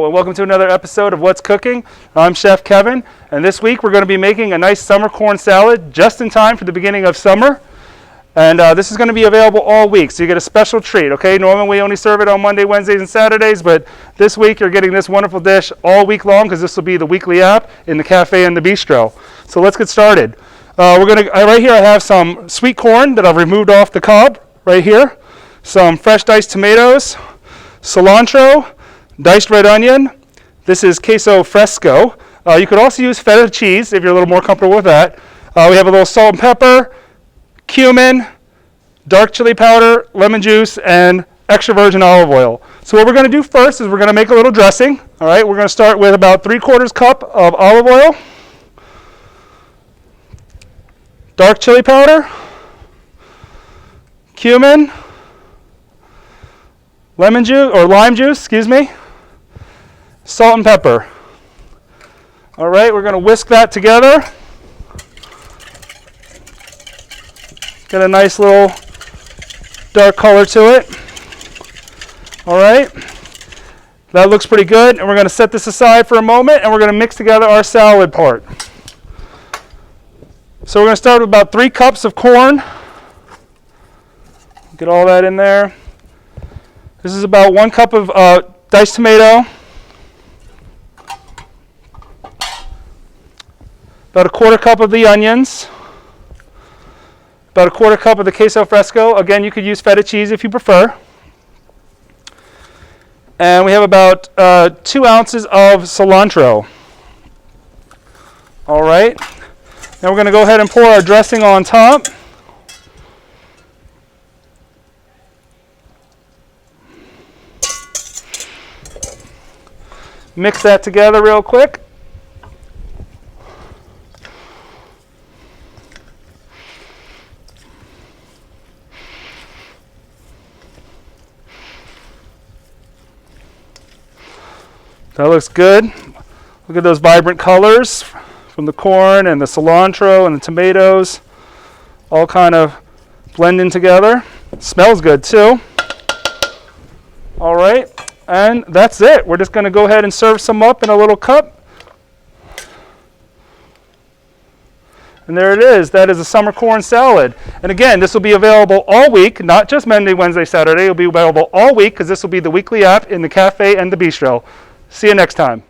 Hello and welcome to another episode of What's Cooking. I'm Chef Kevin, and this week we're going to be making a nice summer corn salad just in time for the beginning of summer. And this is going to be available all week, so you get a special treat, okay? Normally we only serve it on Monday, Wednesdays, and Saturdays, but this week you're getting this wonderful dish all week long because this will be the weekly app in the cafe and the bistro. So let's get started. Right here I have some sweet corn that I've removed off the cob right here, some fresh diced tomatoes, cilantro, diced red onion. This is queso fresco. You could also use feta cheese if you're a little more comfortable with that. We have a little salt and pepper, cumin, dark chili powder, lemon juice, and extra virgin olive oil. So what we're going to do first is we're going to make a little dressing. All right, we're going to start with about 3/4 cup of olive oil, dark chili powder, cumin, lemon juice or lime juice, excuse me, salt and pepper. All right, we're going to whisk that together. Get a nice little dark color to it. All right, that looks pretty good, and we're going to set this aside for a moment, and we're going to mix together our salad part. So we're going to start with about 3 cups of corn. Get all that in there. This is about 1 cup of diced tomato, about 1/4 cup of the onions, about 1/4 cup of the queso fresco. Again, you could use feta cheese if you prefer. And we have about 2 ounces of cilantro. All right. Now we're going to go ahead and pour our dressing on top. Mix that together real quick. That looks good. Look at those vibrant colors from the corn and the cilantro and the tomatoes, all kind of blending together. Smells good too. All right, and that's it. We're just going to go ahead and serve some up in a little cup. And there it is. That is a summer corn salad. And again, this will be available all week, not just Monday, Wednesday, Saturday. It will be available all week because this will be the weekly app in the cafe and the bistro. See you next time.